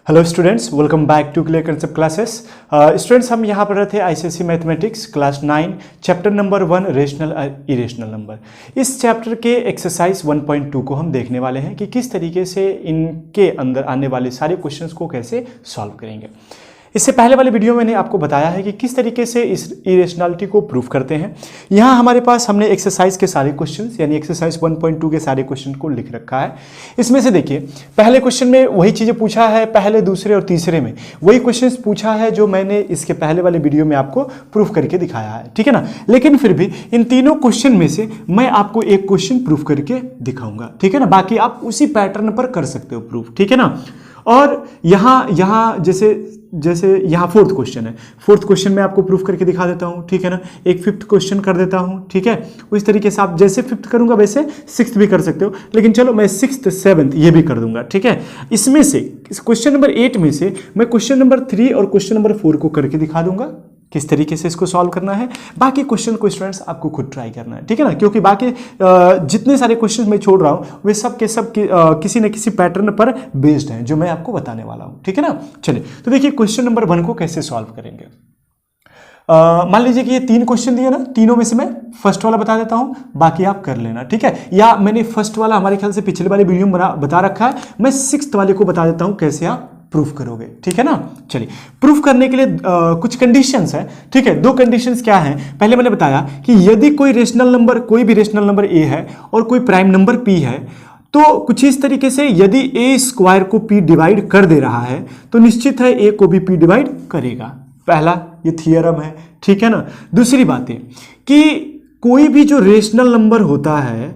Hello students, welcome back to clear concept classes. Students, हम यहाँ पर थे ICSE mathematics class 9 chapter number 1 rational और इरेशनल नंबर। इस चैप्टर के एक्सरसाइज 1.2 को हम देखने वाले हैं कि किस तरीके से इनके अंदर आने वाले सारे क्वेश्चंस को कैसे सॉल्व करेंगे। इससे पहले वाले वीडियो में मैंने आपको बताया है कि किस तरीके से इस इरेशनलिटी को प्रूव करते हैं। यहाँ हमारे पास हमने एक्सरसाइज के सारे क्वेश्चंस यानी एक्सरसाइज 1.2 के सारे क्वेश्चन को लिख रखा है। इसमें से देखिए, पहले क्वेश्चन में वही चीज़ें पूछा है, पहले दूसरे और तीसरे में वही क्वेश्चंस पूछा है जो मैंने इसके पहले वाले वीडियो में आपको प्रूफ करके दिखाया है, ठीक है ना। लेकिन फिर भी इन तीनों क्वेश्चन में से मैं आपको एक क्वेश्चन प्रूफ करके दिखाऊंगा, ठीक है ना। बाकी आप उसी पैटर्न पर कर सकते हो प्रूफ, ठीक है ना। और यहाँ जैसे यहाँ फोर्थ क्वेश्चन है, फोर्थ क्वेश्चन में आपको प्रूफ करके दिखा देता हूँ, ठीक है ना। एक फिफ्थ क्वेश्चन कर देता हूँ, ठीक है। उस तरीके से आप जैसे फिफ्थ करूंगा वैसे सिक्स्थ भी कर सकते हो, लेकिन चलो मैं सिक्स्थ सेवंथ ये भी कर दूंगा, ठीक है। इसमें से इस क्वेश्चन नंबर 8 में से मैं क्वेश्चन नंबर 3 और क्वेश्चन नंबर 4 को करके दिखा दूंगा किस तरीके से इसको सॉल्व करना है। बाकी क्वेश्चन को स्टूडेंट्स आपको खुद ट्राई करना है, ठीक है ना, क्योंकि बाकी जितने सारे क्वेश्चन मैं छोड़ रहा हूँ वे सब के सब किसी न किसी पैटर्न पर बेस्ड हैं जो मैं आपको बताने वाला हूँ, ठीक है ना। चलिए तो देखिए क्वेश्चन नंबर 1 को कैसे सॉल्व करेंगे। मान लीजिए कि ये 3 क्वेश्चन दिए ना, तीनों में से मैं फर्स्ट वाला बता देता हूं, बाकी आप कर लेना, ठीक है। या मैंने फर्स्ट वाला हमारे ख्याल से पिछले वाले वीडियो में बता रखा है, मैं सिक्स्थ वाले को बता देता हूं कैसे आप प्रूफ करोगे, ठीक है ना। चलिए, प्रूफ करने के लिए कुछ कंडीशंस हैं, ठीक है। 2 कंडीशंस क्या हैं, पहले मैंने बताया कि यदि कोई रेशनल नंबर, कोई भी रेशनल नंबर ए है और कोई प्राइम नंबर पी है, तो कुछ इस तरीके से यदि ए स्क्वायर को पी डिवाइड कर दे रहा है तो निश्चित है ए को भी पी डिवाइड करेगा। पहला ये थियरम है, ठीक है ना। दूसरी बात है कि कोई भी जो रेशनल नंबर होता है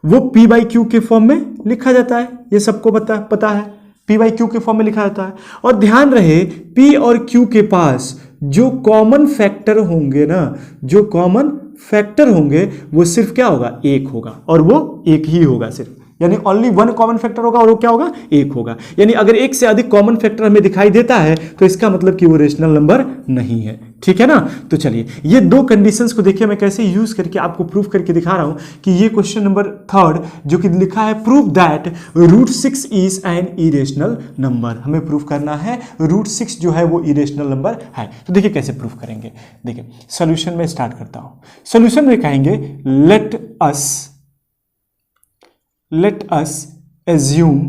वो पी बाई क्यू के फॉर्म में लिखा जाता है, ये सबको पता है, पी बाई क्यू के फॉर्म में लिखा जाता है। और ध्यान रहे पी और क्यू के पास जो कॉमन फैक्टर होंगे ना, जो कॉमन फैक्टर होंगे वो सिर्फ क्या होगा, एक होगा, और वो एक ही होगा सिर्फ, यानी ओनली वन कॉमन फैक्टर होगा और वो क्या होगा, एक होगा। यानी अगर एक से अधिक कॉमन फैक्टर हमें दिखाई देता है तो इसका मतलब कि वो रेशनल नंबर नहीं है, ठीक है ना। तो चलिए ये 2 कंडीशंस को देखिए मैं कैसे यूज करके आपको प्रूफ करके दिखा रहा हूं कि ये क्वेश्चन नंबर 3 जो कि लिखा है prove that √6 is an irrational number. हमें प्रूफ करना है √6 जो है वो इरेशनल नंबर है। तो देखिए कैसे प्रूफ करेंगे। देखिए सोल्यूशन में स्टार्ट करता हूं। सोल्यूशन में कहेंगे let us assume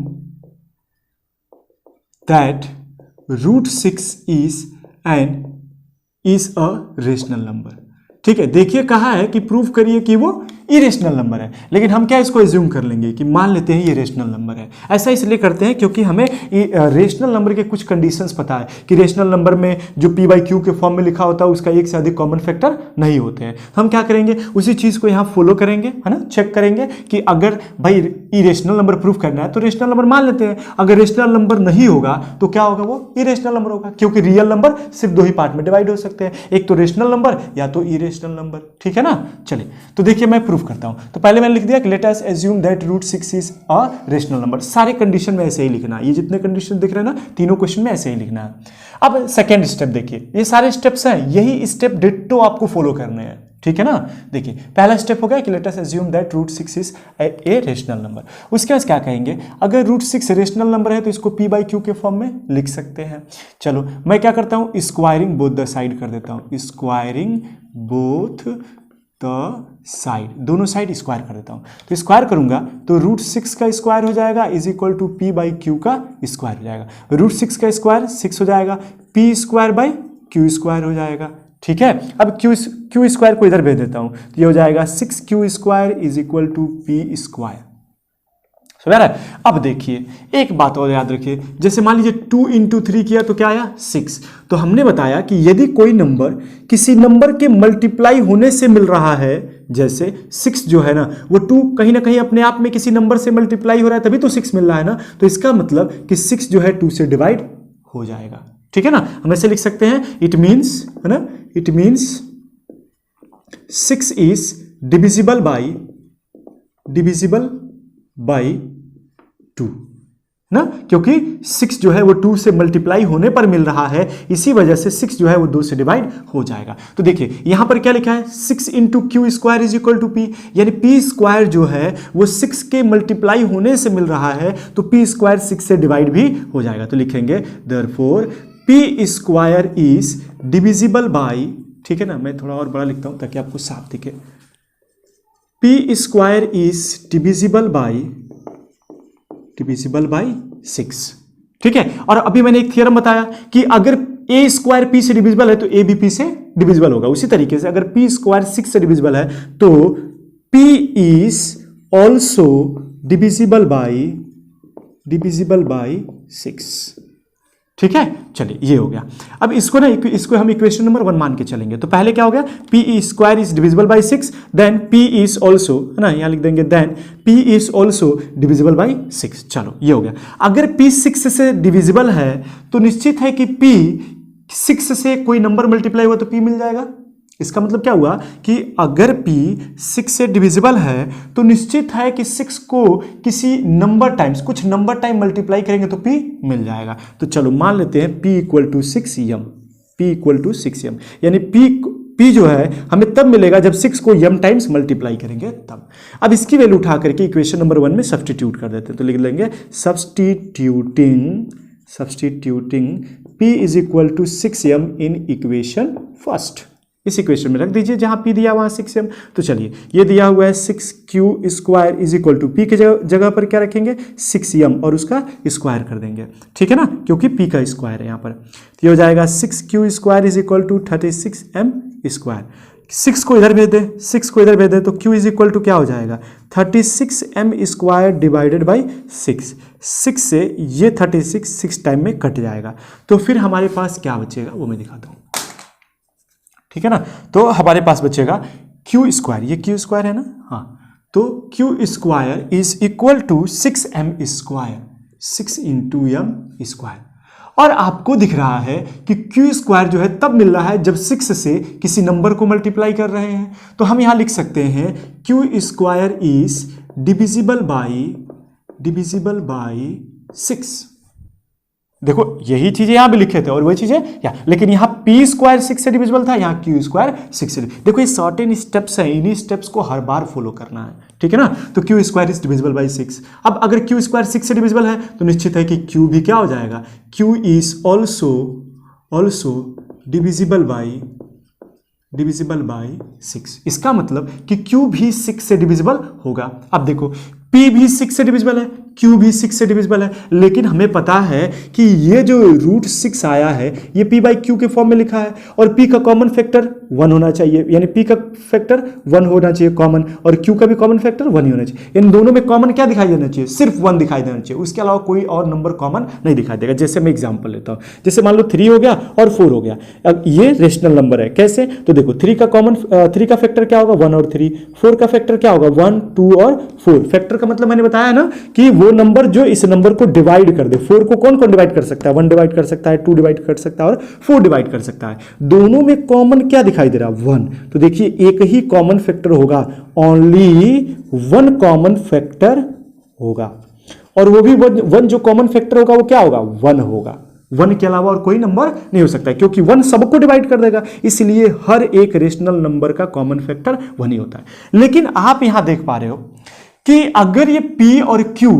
that √6 is a rational number, ठीक है। देखिए कहा है कि प्रूव करिए कि वो इरेशनल नंबर है, लेकिन हम क्या इसको एज्यूम कर लेंगे कि मान लेते हैं ये रेशनल नंबर है। ऐसा इसलिए करते हैं क्योंकि हमें रेशनल नंबर के कुछ कंडीशंस पता है कि रेशनल नंबर में जो पी बाई क्यू के फॉर्म में लिखा होता है उसका एक से अधिक कॉमन फैक्टर नहीं होते हैं। हम क्या करेंगे, उसी चीज़ को यहाँ फॉलो करेंगे, है ना, चेक करेंगे कि अगर भाई इरेशनल नंबर प्रूव करना है तो रेशनल नंबर मान लेते हैं। अगर रेशनल नंबर नहीं होगा तो क्या होगा, वो इरेशनल नंबर होगा, क्योंकि रियल नंबर सिर्फ 2 ही पार्ट में डिवाइड हो सकते हैं, एक तो रेशनल नंबर या तो इरेशनल नंबर, ठीक है ना। चलिए तो देखिए मैं प्रूफ करता हूं। तो पहले मैंने लिख दिया कि late us assume that √6 is a rational number. सारे कंडीशन में ऐसे ही लिखना है, ये जितने कंडीशन दिख रहे हैं ना तीनों क्वेश्चन में ऐसे ही लिखना है। अब सेकेंड स्टेप देखिए, ये सारे स्टेप्स हैं, यही स्टेप डिट्टो आपको फॉलो करने हैं, ठीक है ना। देखिए पहला स्टेप हो गया कि late us assume that √6 is a rational number. उसके बाद क्या कहेंगे, अगर √6 रेशनल नंबर है तो इसको पी बाई क्यू के फॉर्म में लिख सकते हैं। चलो मैं क्या करता हूं, स्क्वायरिंग बोथ द साइड कर देता हूं, स्क्वायरिंग बोथ द साइड, दोनों साइड स्क्वायर कर देता हूं। तो स्क्वायर करूंगा तो √6 का स्क्वायर हो जाएगा is equal to P by q का स्क्वायर हो जाएगा। √6 का स्क्वायर 6 हो जाएगा, p square by q square हो जाएगा, ठीक है। अब क्यू स्क्वायर को इधर भेज देता हूं तो ये हो जाएगा 6q square is equal to p square. समझ रहा है। अब देखिए एक बात और याद रखिए, जैसे मान लीजिए 2 × 3 किया तो क्या आया 6। तो हमने बताया कि यदि कोई नंबर किसी नंबर के मल्टीप्लाई होने से मिल रहा है, जैसे 6 जो है ना वो 2 कहीं ना कहीं अपने आप में किसी नंबर से मल्टीप्लाई हो रहा है तभी तो 6 मिल रहा है ना, तो इसका मतलब कि 6 जो है 2 से डिवाइड हो जाएगा, ठीक है ना। हम ऐसे लिख सकते हैं, इट मीन्स, है ना, it means 6 is divisible by 2, ना, क्योंकि 6 जो है वो 2 से मल्टीप्लाई होने पर मिल रहा है, इसी वजह से 6 जो है वो 2 से डिवाइड हो जाएगा। तो देखिए यहां पर क्या लिखा है, 6 into q square is equal to p, यानी पी स्क्वायर जो है वो 6 के मल्टीप्लाई होने से मिल रहा है, तो पी स्क्वायर 6 से डिवाइड भी हो जाएगा। तो लिखेंगे therefore P square is divisible by, ठीक है ना, मैं थोड़ा और बड़ा लिखता हूं ताकि आपको साफ दिखे, P square is divisible by 6, ठीक है। और अभी मैंने एक थ्योरम बताया कि अगर ए स्क्वायर पी से डिविजिबल है तो ए भी पी से डिविजिबल होगा। उसी तरीके से अगर पी स्क्वायर 6 से डिविजिबल है तो P is also divisible by 6, ठीक है। चलिए ये हो गया। अब इसको ना, इसको हम इक्वेशन नंबर 1 मान के चलेंगे। तो पहले क्या हो गया, p square is divisible by 6, then p is also, है ना, यहां लिख देंगे then p is also divisible by 6। चलो ये हो गया। अगर पी 6 से डिविजिबल है तो निश्चित है कि पी 6 से कोई नंबर मल्टीप्लाई हुआ तो पी मिल जाएगा। इसका मतलब क्या हुआ कि अगर p 6 से डिविजिबल है तो निश्चित है कि 6 को किसी नंबर टाइम्स, कुछ नंबर टाइम मल्टीप्लाई करेंगे तो p मिल जाएगा। तो चलो मान लेते हैं p equal to 6m, p equal to 6m, यानी p जो है हमें तब मिलेगा जब 6 को m टाइम्स मल्टीप्लाई करेंगे तब। अब इसकी वैल्यू उठा करके इक्वेशन नंबर 1 में सब्सटीट्यूट कर देते हैं। तो लिख लेंगे substituting p is equal to 6m in equation first. इस इक्वेशन में रख दीजिए जहां p दिया वहां 6m। तो चलिए ये दिया हुआ है 6q square is equal to p के जगह पर क्या रखेंगे 6m और उसका स्क्वायर कर देंगे, ठीक है ना, क्योंकि p का स्क्वायर है यहाँ पर। तो ये हो जाएगा 6q square is equal to 36m square. 6 को इधर भेज दे तो q इज इक्वल टू क्या हो जाएगा 36m स्क्वायर डिवाइडेड बाई 6 से ये 36 टाइम में कट जाएगा। तो फिर हमारे पास क्या बचेगा वो मैं दिखाता हूँ, ठीक है ना। तो हमारे पास बचेगा क्यू स्क्वायर, ये क्यू स्क्वायर है ना, हाँ, तो q square is equal to 6m square, 6 into m square. और आपको दिख रहा है कि क्यू स्क्वायर जो है तब मिल रहा है जब 6 से किसी नंबर को मल्टीप्लाई कर रहे हैं। तो हम यहां लिख सकते हैं Q square is divisible by 6। देखो यही चीजें यहां भी लिखे थे और वही चीजें यहाँ, लेकिन यहां p स्क्वायर 6 से डिविजिबल था, यहां q स्क्वायर 6 से। देखो ये सर्टेन स्टेप्स हैं, इन्हीं स्टेप्स को हर बार फॉलो करना है, ठीक है ना। तो q square is divisible by 6। अब अगर q स्क्वायर 6 से डिविजिबल है तो निश्चित है कि q भी क्या हो जाएगा, q is also divisible by 6। इसका मतलब कि q भी 6 से डिविजिबल होगा। अब देखो p भी 6 से डिविजिबल है, q भी 6 से डिविजिबल है, लेकिन हमें पता है कि ये जो रूट 6 आया है ये p बाई q के फॉर्म में लिखा है और p का कॉमन फैक्टर 1 होना चाहिए, यानी p का फैक्टर 1 होना चाहिए कॉमन, और q का भी कॉमन फैक्टर 1 ही होना चाहिए। इन दोनों में कॉमन क्या दिखाई देना चाहिए, सिर्फ 1 दिखाई देना चाहिए, उसके अलावा कोई और नंबर कॉमन नहीं दिखाई देगा। जैसे मैं एग्जाम्पल लेता हूँ, जैसे मान लो 3 हो गया और 4 हो गया। अब ये रेशनल नंबर है, कैसे, तो देखो 3 का फैक्टर क्या होगा 1 और 3, 4 का फैक्टर क्या होगा 1 2 और 4। फैक्टर का मतलब मैंने बताया ना कि वो नंबर जो इस नंबर को डिवाइड कर दे। 4 को कौन डिवाइड कर सकता है, 1 डिवाइड कर सकता है, 2 डिवाइड कर सकता है और 4 डिवाइड कर सकता है। दोनों में कॉमन क्या दिखाई दे रहा है 1। तो देखिए एक ही कॉमन फैक्टर होगा, ओनली 1 कॉमन फैक्टर होगा, और वो भी 1 जो कॉमन फैक्टर होगा वो क्या होगा 1 होगा। 1 के अलावा और कोई नंबर नहीं हो सकता है, क्योंकि 1 सबको डिवाइड कर देगा, इसलिए हर एक रेशनल नंबर का कॉमन फैक्टर 1 ही होता है। लेकिन आप यहां देख पा रहे हो कि अगर ये p और q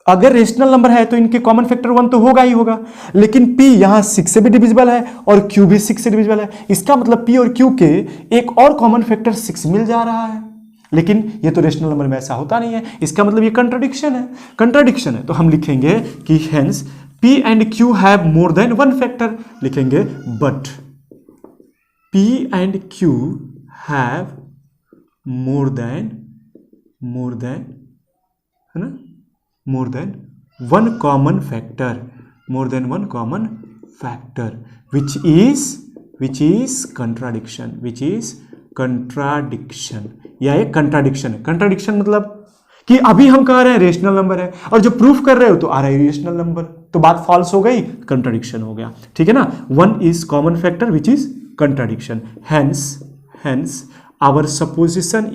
अगर रेशनल नंबर है तो इनके कॉमन फैक्टर 1 तो होगा ही होगा, लेकिन p यहां 6 से भी डिविजिबल है और q भी 6 से डिविजिबल है। इसका मतलब p और q के एक और कॉमन फैक्टर 6 मिल जा रहा है, लेकिन ये तो रेशनल नंबर में ऐसा होता नहीं है। इसका मतलब ये कंट्राडिक्शन है। तो हम लिखेंगे कि hence p and q have more than 1 factor. लिखेंगे but p and q have more than है ना, more than 1 common factor which is contradiction। या एक कंट्राडिक्शन है। कंट्राडिक्शन मतलब कि अभी हम कह रहे हैं रेशनल नंबर है और जो प्रूफ कर रहे हो तो आ रहा है इरेशनल नंबर, तो बात फॉल्स हो गई, कंट्राडिक्शन हो गया, ठीक है ना। 1 is common factor which is contradiction, hence our supposition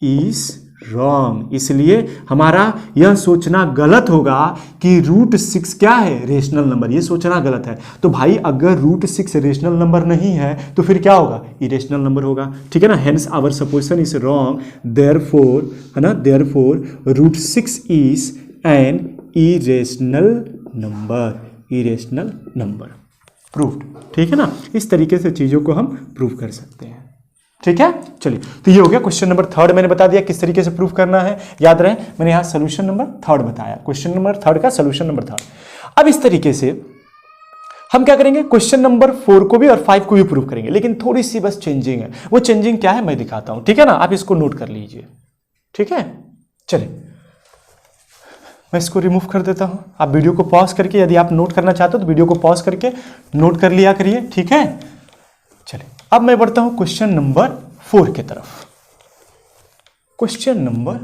is wrong. इसलिए हमारा यह सोचना गलत होगा कि रूट 6 क्या है, रेशनल नंबर। ये सोचना गलत है। तो भाई अगर रूट 6 रेशनल नंबर नहीं है तो फिर क्या होगा, इरेशनल नंबर होगा। ठीक है ना, hence our supposition is wrong, therefore, है ना, therefore root 6 is an irrational number, irrational number. Proved. ठीक है ना, इस तरीके से चीज़ों को हम प्रूव कर सकते हैं। ठीक है, चलिए, तो ये हो गया क्वेश्चन नंबर 3। मैंने बता दिया किस तरीके से प्रूफ करना है। याद रहे मैंने यहाँ सोल्यूशन नंबर 3 बताया, क्वेश्चन नंबर 3 का सोल्यूशन नंबर 3। अब इस तरीके से हम क्या करेंगे, क्वेश्चन नंबर 4 को भी और 5 को भी प्रूव करेंगे, लेकिन थोड़ी सी बस चेंजिंग है। वो चेंजिंग क्या है मैं दिखाता हूं। ठीक है ना, आप इसको नोट कर लीजिए। ठीक है, चलिए मैं इसको रिमूव कर देता हूं। आप वीडियो को पॉज करके, यदि आप नोट करना चाहते हो तो वीडियो को पॉज करके नोट कर लिया करिए। ठीक है, चलिए अब मैं बढ़ता हूं क्वेश्चन नंबर 4 की तरफ। क्वेश्चन नंबर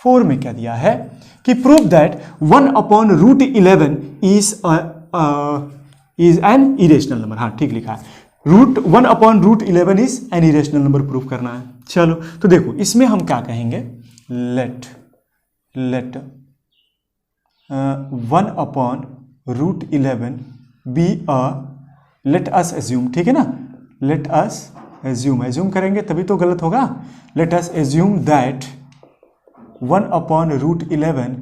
4 में क्या दिया है कि prove that 1/√11 is an irrational number. हाँ ठीक लिखा है, 1/√11 is an irrational number prove करना है। चलो तो देखो इसमें हम क्या कहेंगे, let 1/√11 be a, let us assume. ठीक है ना, लेट अस एज्यूम करेंगे तभी तो गलत होगा। Late us assume that 1/√11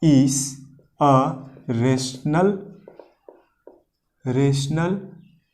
is a rational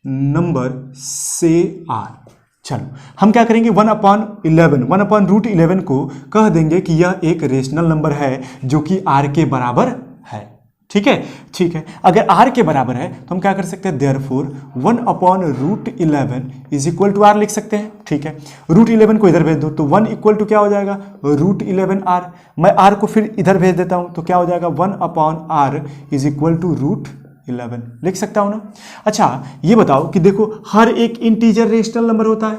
number say are. चलो हम क्या करेंगे, 1/11 को कह देंगे कि यह एक रेशनल नंबर है जो कि आर के बराबर है। ठीक है, ठीक है, अगर आर के बराबर है तो हम क्या कर सकते हैं, therefore 1/√11 is equal to r लिख सकते हैं। ठीक है, √11 को इधर भेज दो तो 1 इक्वल टू क्या हो जाएगा, √11 आर। मैं आर को फिर इधर भेज देता हूं तो क्या हो जाएगा, 1/r इज इक्वल टू √11 लिख सकता हूं ना। अच्छा ये बताओ कि देखो हर एक इंटीजर रेशनल नंबर होता है,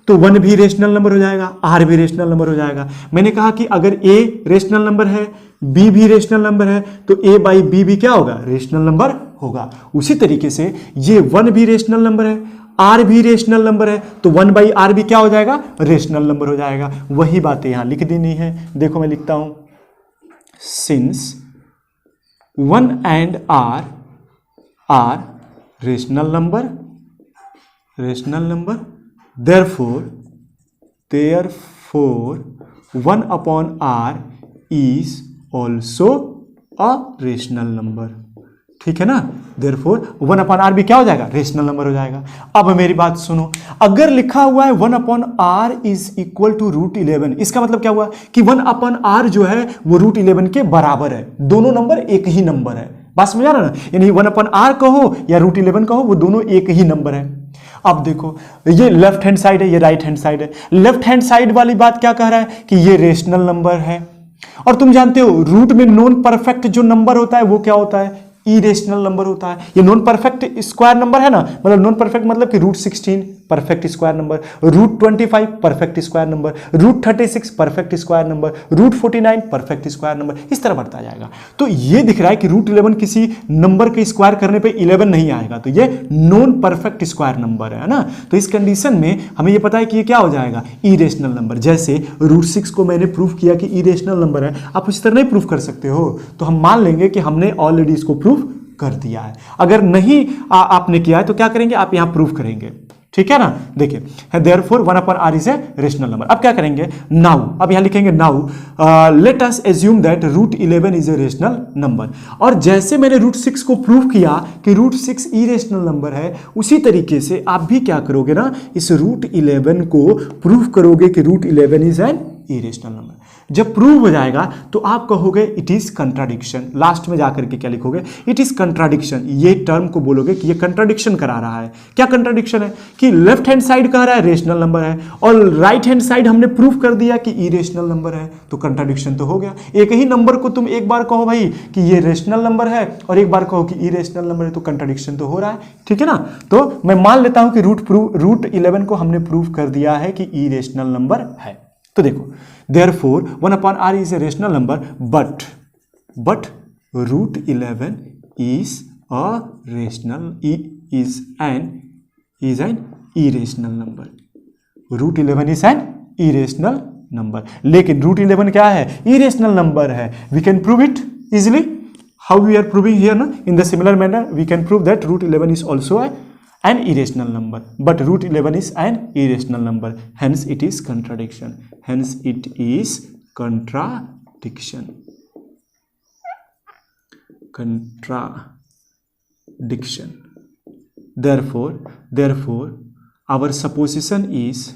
तो 1 भी रेशनल नंबर हो जाएगा, आर भी रेशनल नंबर हो जाएगा। मैंने कहा कि अगर ए रेशनल नंबर है, बी भी रेशनल नंबर है, तो ए बाई बी भी क्या होगा, रेशनल नंबर होगा। उसी तरीके से ये 1 भी रेशनल नंबर है, आर भी रेशनल नंबर है, तो 1 बाई आर भी क्या हो जाएगा, रेशनल नंबर हो जाएगा। वही बातें यहां लिख देनी है। देखो मैं लिखता हूं, since 1 and r are rational number, therefore 1/r is also a rational number। ठीक है ना, therefore 1/r भी क्या हो जाएगा, रेशनल नंबर हो जाएगा। अब मेरी बात सुनो, अगर लिखा हुआ है 1/r इज इक्वल टू √11, इसका मतलब क्या हुआ कि 1/r जो है वो √11 के बराबर है। दोनों नंबर एक ही नंबर है, बात समझ आ रहा ना, यानी 1/r कहो या √11 कहो वो दोनों एक ही नंबर है। अब देखो ये लेफ्ट हैंड साइड है, ये राइट हैंड साइड है। लेफ्ट हैंड साइड वाली बात क्या कह रहा है कि ये रेशनल नंबर है, और तुम जानते हो रूट में नॉन परफेक्ट जो नंबर होता है वो क्या होता है, इरेशनल नंबर होता है। ये नॉन परफेक्ट स्क्वायर नंबर है ना, मतलब नॉन परफेक्ट मतलब कि √16 perfect square number, √25 perfect square number, √36 perfect square number, √49 perfect square number, इस तरह बढ़ता जाएगा। तो ये दिख रहा है कि √11 किसी नंबर के स्क्वायर करने पे 11 नहीं आएगा, तो ये नॉन परफेक्ट स्क्वायर नंबर है ना। तो इस कंडीशन में हमें ये पता है कि ये क्या हो जाएगा, इरेशनल नंबर। जैसे √6 को मैंने प्रूफ किया कि इरेशनल नंबर है, आप इस तरह नहीं प्रूफ कर सकते हो, तो हम मान लेंगे कि हमने ऑलरेडी इसको प्रूफ कर दिया है। अगर नहीं आपने किया है तो क्या करेंगे, आप यहां प्रूफ करेंगे। ठीक है ना, देखिए therefore 1/r is a rational number. अब क्या करेंगे, नाउ, अब यहां लिखेंगे now let us assume that √11 is a rational number. और जैसे मैंने √6 को प्रूव किया कि √6 इरेशनल नंबर है, उसी तरीके से आप भी क्या करोगे ना, इस √11 को प्रूव करोगे कि √11 इज एन इरेशनल नंबर। जब प्रूव हो जाएगा तो आप कहोगे इट इज कंट्राडिक्शन। लास्ट में जाकर के क्या लिखोगे, इट इज कंट्राडिक्शन। ये टर्म को बोलोगे कि ये कंट्राडिक्शन करा रहा है। क्या कंट्राडिक्शन है कि लेफ्ट हैंड साइड कह रहा है रेशनल नंबर है और राइट हैंड साइड हमने प्रूव कर दिया कि इरेशनल नंबर है, तो कंट्राडिक्शन तो हो गया। एक ही नंबर को तुम एक बार कहो भाई कि ये रेशनल नंबर है और एक बार कहो कि इरेशनल नंबर है, तो कंट्राडिक्शन तो हो रहा है। ठीक है ना, तो मैं मान लेता हूं कि √11 को हमने प्रूव कर दिया है कि इरेशनल नंबर है। तो देखो therefore 1/r is a rational number but √11 is a rational is an irrational number। √11 is an irrational number. लेकिन रूट 11 क्या है? इरेशनल नंबर है। We can prove it easily. How we are proving here ना? In the similar manner we can prove that root 11 is also an irrational number, but root 11 is an irrational number, hence it is contradiction. Hence it is contradiction. Contradiction. Therefore our supposition is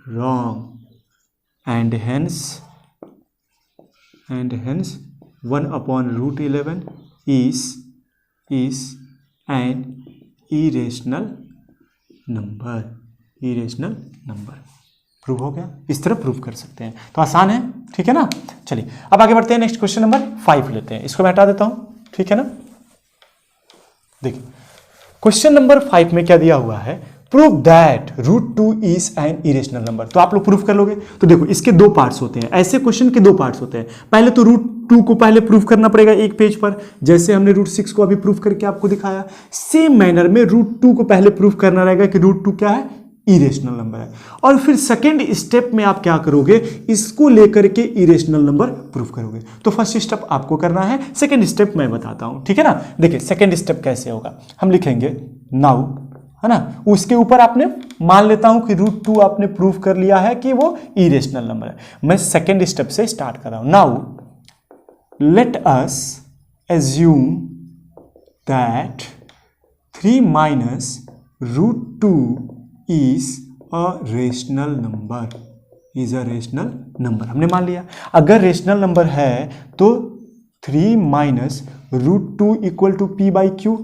wrong, and hence 1 upon root 11 is an irrational number. Prove हो गया? इस तरह prove कर सकते हैं, तो आसान है, ठीक है ना। चलिए अब आगे बढ़ते हैं, नेक्स्ट क्वेश्चन नंबर 5 लेते हैं। इसको मैं हटा देता हूं, ठीक है ना। देखिए क्वेश्चन नंबर 5 में क्या दिया हुआ है? Prove that root 2 is an irrational number. तो आप लोग प्रूव कर लोगे। तो देखो इसके दो पार्ट्स होते हैं, ऐसे क्वेश्चन के दो पार्ट्स होते हैं। पहले तो रूट 2 को पहले प्रूव करना पड़ेगा एक पेज पर, जैसे हमने रूट 6 को अभी प्रूव करके आपको दिखाया। सेम मैनर में रूट 2 को पहले प्रूव करना रहेगा कि रूट 2 क्या है? इरेशनल नंबर है। और फिर सेकेंड स्टेप में आप क्या करोगे? इसको लेकर के इरेशनल नंबर प्रूव करोगे। तो फर्स्ट स्टेप आपको करना है, सेकेंड स्टेप मैं बताता हूं, ठीक है ना। देखिए सेकेंड स्टेप कैसे होगा, हम लिखेंगे नाउ, है ना। उसके ऊपर आपने मान लेता हूं कि रूट 2 आपने प्रूव कर लिया है कि वो इरेशनल नंबर है। मैं सेकेंड स्टेप से स्टार्ट कर रहा हूं। Now let us assume that 3 minus root 2 is a rational number, हमने मान लिया। अगर रेशनल नंबर है तो 3 minus root 2 equal to P by Q,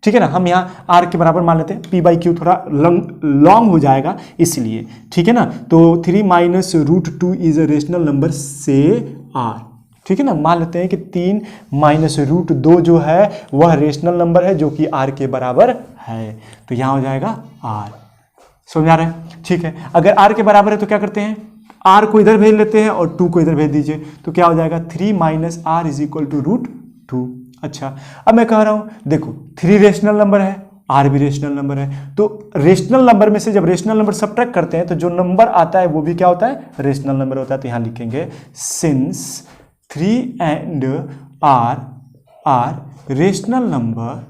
ठीक है ना। हम यहाँ आर के बराबर मान लेते हैं, पी बाई क्यू थोड़ा लॉन्ग हो जाएगा इसलिए, ठीक है ना। तो 3 minus root 2 is a rational number say R, ठीक है ना। मान लेते हैं कि 3 माइनस रूट 2 जो है वह रेशनल नंबर है जो कि आर के बराबर है। तो यहाँ हो जाएगा आर। समझ आ रहा है? ठीक है। अगर r के बराबर है तो क्या करते हैं? r को इधर भेज लेते हैं और 2 को इधर भेज दीजिए, तो क्या हो जाएगा? 3 minus R is equal to root 2। अच्छा, अब मैं कह रहा हूं देखो 3 रेशनल नंबर है, r भी रेशनल नंबर है, तो रेशनल नंबर में से जब रेशनल नंबर सब्ट्रैक्ट करते हैं तो जो नंबर आता है वो भी क्या होता है? रेशनल नंबर होता है। तो यहां लिखेंगे since 3 and r are rational number,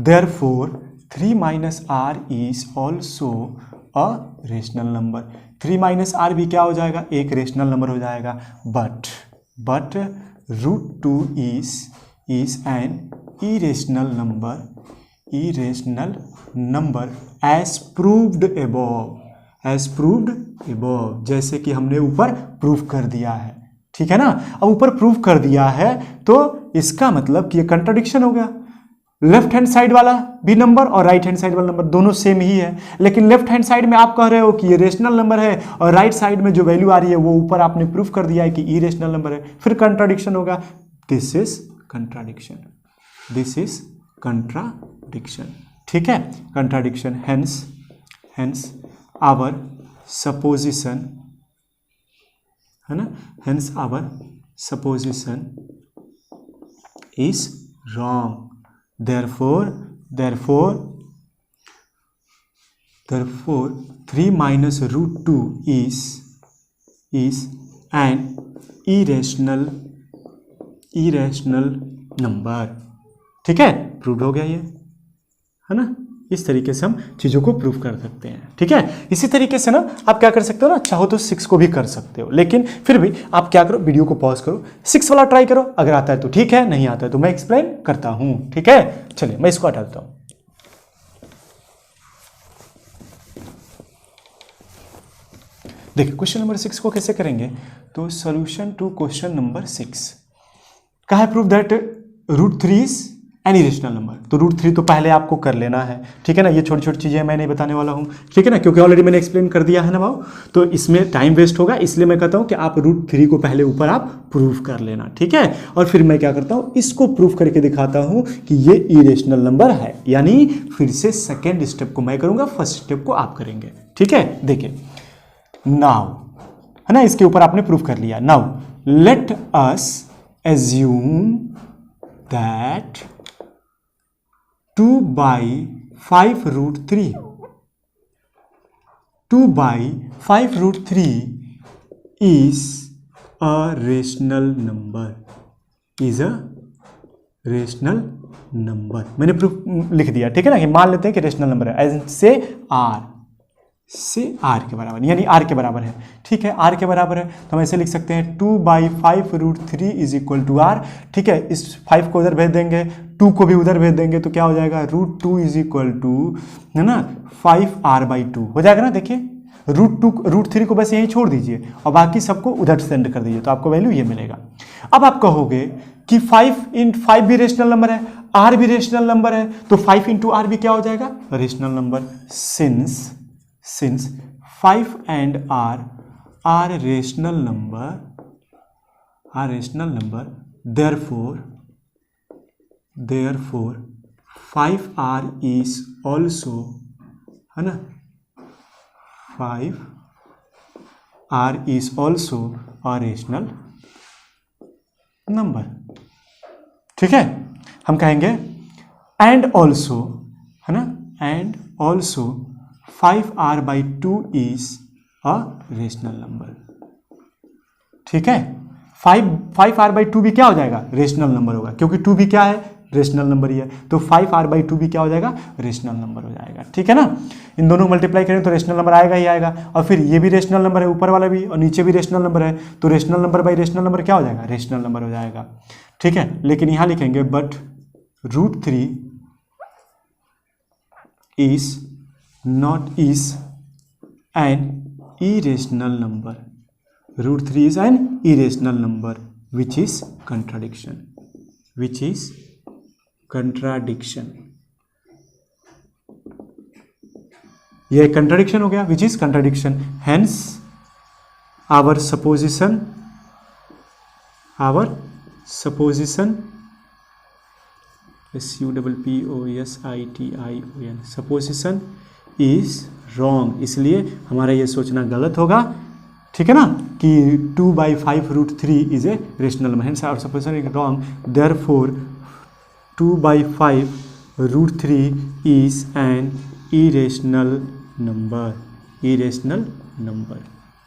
therefore 3 minus R is also a rational number. 3 minus R भी क्या हो जाएगा? एक रेशनल नंबर हो जाएगा। But root 2 is an irrational number as proved above, जैसे कि हमने ऊपर प्रूव कर दिया है, ठीक है ना। अब ऊपर प्रूव कर दिया है तो इसका मतलब कि ये कंट्राडिक्शन हो गया। लेफ्ट हैंड साइड वाला भी नंबर और राइट हैंड साइड वाला नंबर दोनों सेम ही है, लेकिन लेफ्ट हैंड साइड में आप कह रहे हो कि ये रेशनल नंबर है और राइट साइड में जो वैल्यू आ रही है वो ऊपर आपने प्रूफ कर दिया है कि इरेशनल नंबर है, फिर कंट्राडिक्शन होगा। दिस इज कंट्राडिक्शन, ठीक है, कंट्राडिक्शन। हेंस आवर सपोजिशन, है ना, hence our supposition is wrong. Therefore 3 minus root 2 is an irrational number, ठीक है। प्रूव हो गया ये, है ना। इस तरीके से हम चीज़ों को प्रूव कर सकते हैं, ठीक है। इसी तरीके से ना आप क्या कर सकते हो ना, चाहो तो 6 को भी कर सकते हो, लेकिन फिर भी आप क्या करो, वीडियो को पॉज करो, 6 वाला ट्राई करो। अगर आता है तो ठीक है, नहीं आता है तो मैं एक्सप्लेन करता हूं, ठीक है। चलिए मैं इसको हटा देता हूं। देखिए क्वेश्चन नंबर 6 को कैसे करेंगे, तो सॉल्यूशन टू क्वेश्चन नंबर 6 कहा है prove that root 3 is an irrational number. तो रूट 3 तो पहले आपको कर लेना है, ठीक है ना। ये छोटी छोटी चीज़ें मैं नहीं बताने वाला हूँ, ठीक है ना, क्योंकि ऑलरेडी मैंने एक्सप्लेन कर दिया है ना भाव, तो इसमें टाइम वेस्ट होगा। इसलिए मैं कहता हूँ कि आप रूट 3 को पहले ऊपर आप प्रूव कर लेना, ठीक है। और फिर मैं क्या करता हूँ, इसको प्रूव करके दिखाता हूँ कि ये इरेशनल नंबर है। यानी फिर से सेकेंड स्टेप को मैं करूँगा, फर्स्ट स्टेप को आप करेंगे, ठीक है। देखिए नाउ, है ना, इसके ऊपर आपने प्रूव कर लिया। Now let us assume that 2 by 5√3, 2/5√3 is a rational number, is a rational number. मैंने प्रूफ लिख दिया, ठीक है ना, कि मान लेते हैं कि रेशनल नंबर है, एज से आर के बराबर, यानी आर के बराबर है, ठीक है, आर के बराबर है तो हम ऐसे लिख सकते हैं 2/5√3 इज इक्वल टू आर, ठीक है। इस 5 को उधर भेज देंगे, 2 को भी उधर भेज देंगे तो क्या हो जाएगा, √2 इज इक्वल टू, है ना, 5r/2 हो जाएगा ना। देखिए √3 को बस यहीं छोड़ दीजिए और बाकी सबको उधर सेंड कर दीजिए तो आपको वैल्यू ये मिलेगा। अब आप कहोगे कि 5 भी रेशनल नंबर है, r भी रेशनल नंबर है, तो 5 × r भी क्या हो जाएगा, rational number. Since 5 and r are rational number, therefore 5r is also, है ना, 5r is also a rational number, ठीक है। हम कहेंगे एंड ऑल्सो, है ना, and also 5r/2 is a rational number, ठीक है। 5r/2 भी क्या हो जाएगा, रेशनल नंबर होगा, क्योंकि 2 भी क्या है, रेशनल नंबर ही है, तो 5r/2 भी क्या हो जाएगा, रेशनल नंबर हो जाएगा, ठीक है ना। इन दोनों मल्टीप्लाई करें तो रेशनल नंबर आएगा ही आएगा, और फिर ये भी रेशनल नंबर है, ऊपर वाला भी, और नीचे भी रेशनल नंबर है, तो rational number by rational number क्या हो जाएगा, रेशनल नंबर हो जाएगा, ठीक है। लेकिन यहां लिखेंगे but √3 is an irrational number, √3 is an irrational number which is contradiction, ये कंट्राडिक्शन हो गया, which is contradiction, hence our supposition supposition is wrong, इसलिए हमारा ये सोचना गलत होगा, ठीक है ना, कि 2/5√3 is a rational number, hence our supposition is wrong, therefore 2/5√3 is an irrational number,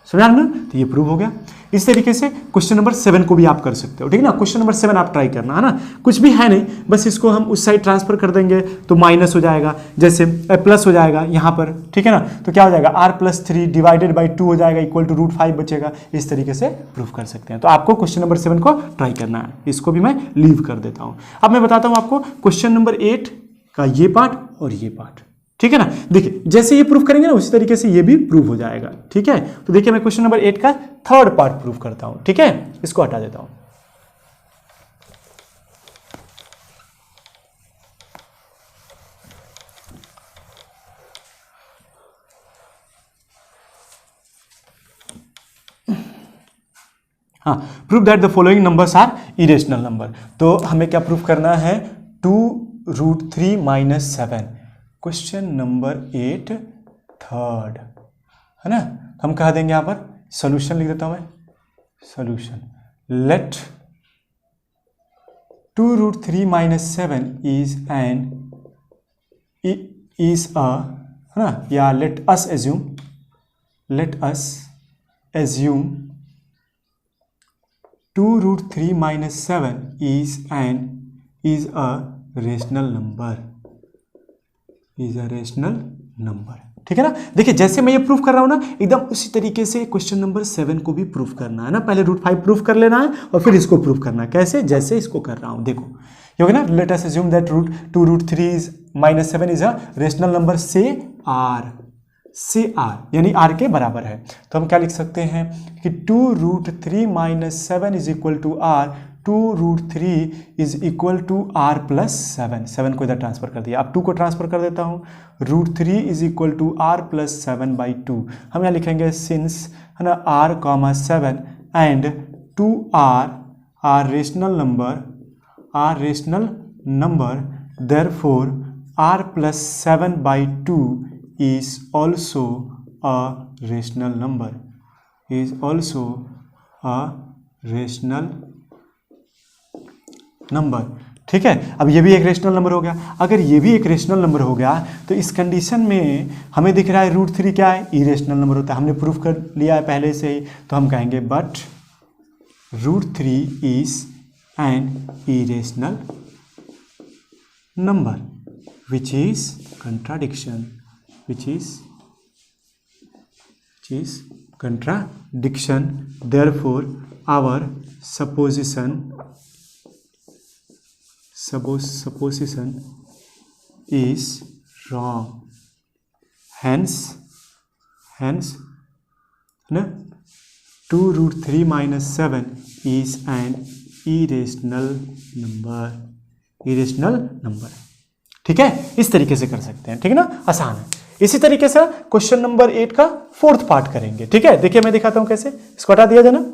समझा ना। तो ये प्रूव हो गया। इस तरीके से क्वेश्चन नंबर 7 को भी आप कर सकते हो, ठीक है ना। क्वेश्चन नंबर 7 आप ट्राई करना, है ना, कुछ भी है नहीं, बस इसको हम उस साइड ट्रांसफर कर देंगे तो माइनस हो जाएगा, जैसे प्लस हो जाएगा यहाँ पर, ठीक है ना, तो क्या हो जाएगा, r+3 डिवाइडेड बाई 2 हो जाएगा, इक्वल टू √5 बचेगा। इस तरीके से प्रूव कर सकते हैं। तो आपको क्वेश्चन नंबर 7 को ट्राई करना है, इसको भी मैं लीव कर देता हूँ। अब मैं बताता हूँ आपको क्वेश्चन नंबर 8 का ये पार्ट और ये पार्ट, ठीक है ना। देखिए जैसे ये प्रूफ करेंगे ना उसी तरीके से ये भी प्रूफ हो जाएगा, ठीक है। तो देखिए मैं क्वेश्चन नंबर 8 का थर्ड पार्ट प्रूफ करता हूं, ठीक है, इसको हटा देता हूं। हाँ, proof that the following numbers are irrational number. तो हमें क्या प्रूफ करना है, 2√3 - 7, क्वेश्चन नंबर 8 थर्ड, है ना। हम कहा देंगे यहां पर सॉल्यूशन लिख देता हूं मैं, सॉल्यूशन लेट 2√3 - 7 इज अ, है ना, या late us assume 2√3 - 7 is a rational number, ठीक है ना। देखिए जैसे मैं ये प्रूफ कर रहा हूं ना, एकदम उसी तरीके से क्वेश्चन नंबर 7 को भी प्रूफ करना है ना। पहले √5 प्रूफ कर लेना है और फिर इसको प्रूफ करना है, कैसे, जैसे इसको कर रहा हूं, देखो ये होगा ना, let us assume that 2√3 - 7 is a rational number say are, यानी आर के बराबर है। तो हम क्या लिख सकते हैं कि 2√3 - 7 is equal to R, 2√3 is equal to r+7, 7 को इधर ट्रांसफर कर दिया, अब 2 को ट्रांसफर कर देता हूँ, √3 इज इक्वल टू r+7/2। हम यहाँ लिखेंगे सिंस, है ना, r, 7 and 2r are rational number, therefore r+7/2 is also a rational number, ठीक है। अब ये भी एक रेशनल नंबर हो गया। अगर ये भी एक रेशनल नंबर हो गया तो इस कंडीशन में हमें दिख रहा है √3 क्या है, इरेशनल नंबर होता है। हमने प्रूफ कर लिया है पहले से ही, तो हम कहेंगे but √3 is an irrational number which is contradiction, which is contradiction, therefore our supposition is wrong, hence ना 2√3 - 7 is an irrational number। ठीक है, इस तरीके से कर सकते हैं, ठीक है ना, आसान है। इसी तरीके से क्वेश्चन नंबर 8 का 4th पार्ट करेंगे। ठीक है, देखिए मैं दिखाता हूं कैसे, इसको हटा दिया जाए ना।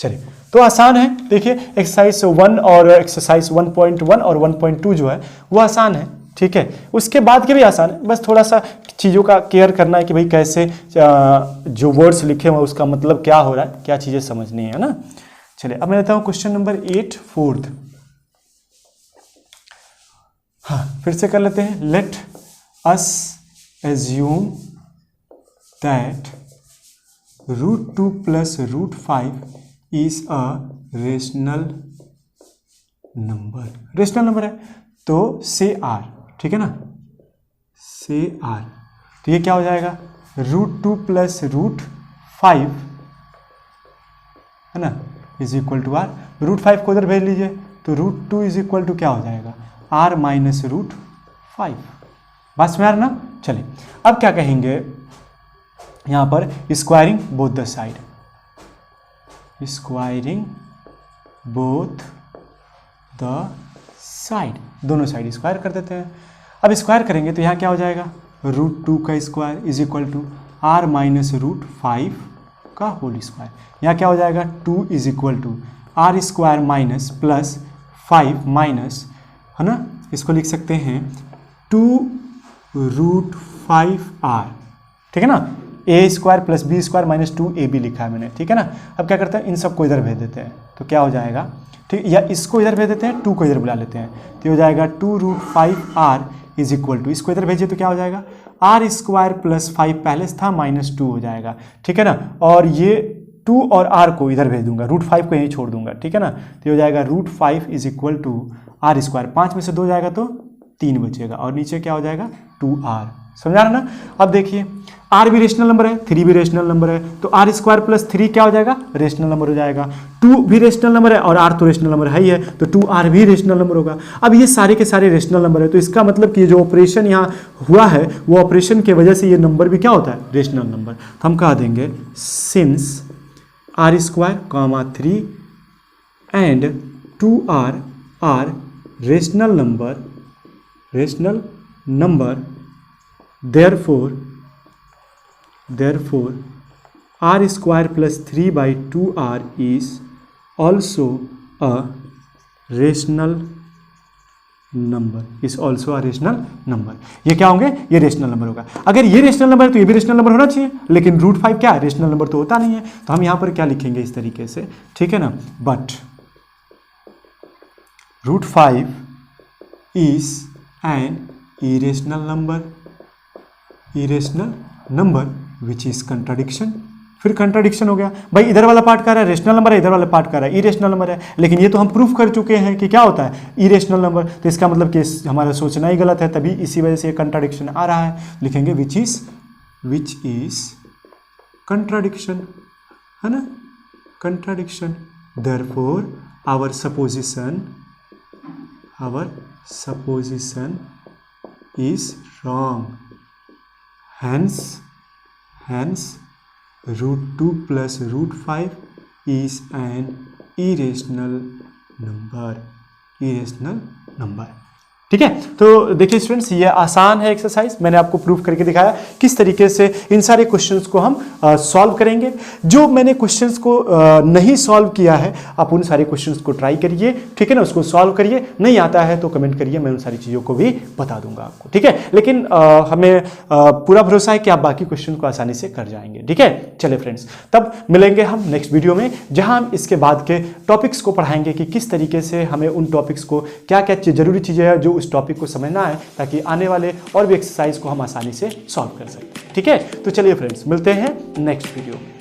चलिए, तो आसान है। देखिए एक्सरसाइज 1 और एक्सरसाइज 1.1 और 1.2 जो है वो आसान है। ठीक है, उसके बाद के भी आसान है, बस थोड़ा सा चीज़ों का केयर करना है कि भाई कैसे जो वर्ड्स लिखे हुए उसका मतलब क्या हो रहा है, क्या चीज़ें समझनी है ना। चलिए, अब मैं लेता हूँ क्वेश्चन नंबर 8 4th। हाँ, फिर से कर लेते हैं। Late us assume that √2 + √5 is a rational number है, तो से आर, ठीक है ना, से आर, तो ये क्या हो जाएगा √2 + √5 है ना इज इक्वल टू आर। √5 को उधर भेज लीजिए, तो √2 इज इक्वल टू क्या हो जाएगा r - √5। बात समझ आ रहा ना। चलिए, अब क्या कहेंगे यहाँ पर, स्क्वायरिंग बोथ द साइड, दोनों साइड स्क्वायर कर देते हैं। अब स्क्वायर करेंगे तो यहाँ क्या हो जाएगा, √2 का square is equal to r - √5 का होल स्क्वायर। यहाँ क्या हो जाएगा 2 is equal to r² minus plus 5 minus, है ना, इसको लिख सकते हैं 2√5r, ठीक है ना, a² + b² माइनस 2ab लिखा है मैंने, ठीक है ना। अब क्या करते हैं, इन सबको इधर भेज देते हैं, तो क्या हो जाएगा, ठीक, या इसको इधर भेज देते हैं, 2 को इधर बुला लेते हैं, तो हो जाएगा 2√5r इज इक्वल टू, इसको इधर भेजिए तो क्या हो जाएगा r² + 5 पहले से था -2 हो जाएगा, ठीक है ना। और ये 2 और r को इधर भेज दूंगा, √5 को यहीं छोड़ दूंगा, ठीक है ना। तो हो जाएगा √5 इज इक्वल टू r², 5 में से 2 जाएगा तो 3 बचेगा, और नीचे क्या हो जाएगा 2r। समझा रहा ना। अब देखिए r भी रेशनल नंबर है, 3 भी रेशनल नंबर है, तो r² + 3 क्या हो जाएगा, रेशनल नंबर हो जाएगा। 2 भी रेशनल नंबर है और r तो रेशनल नंबर है ही है, तो 2r भी रेशनल नंबर होगा। अब ये सारे के सारे रेशनल नंबर है, तो इसका मतलब कि जो ऑपरेशन यहाँ हुआ है वो ऑपरेशन की वजह से ये नंबर भी क्या होता है, रेशनल नंबर। तो हम कह देंगे since r², 3 and 2r are rational number, therefore r² + 3/2r is also a rational number, ये क्या होंगे, ये रेशनल नंबर होगा। अगर ये रेशनल नंबर है तो ये भी रेशनल नंबर होना चाहिए, लेकिन √5 क्या है, रेशनल नंबर तो होता नहीं है। तो हम यहाँ पर क्या लिखेंगे इस तरीके से, ठीक है ना, but √5 is an irrational number which is contradiction। फिर कंट्राडिक्शन हो गया भाई, इधर वाला पार्ट कह रहा है रेशनल नंबर है, इधर वाला पार्ट कह रहा है इरेशनल नंबर है, लेकिन ये तो हम प्रूफ कर चुके हैं कि क्या होता है इरेशनल नंबर। तो इसका मतलब कि हमारा सोचना ही गलत है, तभी इसी वजह से ये कंट्राडिक्शन आ रहा है। लिखेंगे विच इज कंट्राडिक्शन, है ना, contradiction. Therefore our supposition is wrong, hence √2 + √5 is an irrational number। ठीक ठीक है। तो देखिए स्टूडेंट्स, ये आसान है एक्सरसाइज, मैंने आपको प्रूफ करके दिखाया किस तरीके से इन सारे क्वेश्चंस को हम सॉल्व करेंगे। जो मैंने क्वेश्चंस को नहीं सॉल्व किया है, आप उन सारे क्वेश्चंस को ट्राई करिए, ठीक है ना, उसको सॉल्व करिए। नहीं आता है तो कमेंट करिए, मैं उन सारी चीज़ों को भी बता दूंगा आपको, ठीक है। लेकिन हमें पूरा भरोसा है कि आप बाकी क्वेश्चन को आसानी से कर जाएंगे, ठीक है। चलिए फ्रेंड्स, तब मिलेंगे हम नेक्स्ट वीडियो में, जहां हम इसके बाद के टॉपिक्स को पढ़ाएंगे कि किस तरीके से हमें उन टॉपिक्स को क्या क्या जरूरी चीज़ें हैं जो उस टॉपिक को समझना है, ताकि आने वाले और भी एक्सरसाइज को हम आसानी से सॉल्व कर सकते हैं, ठीक है। तो चलिए फ्रेंड्स, मिलते हैं नेक्स्ट वीडियो में।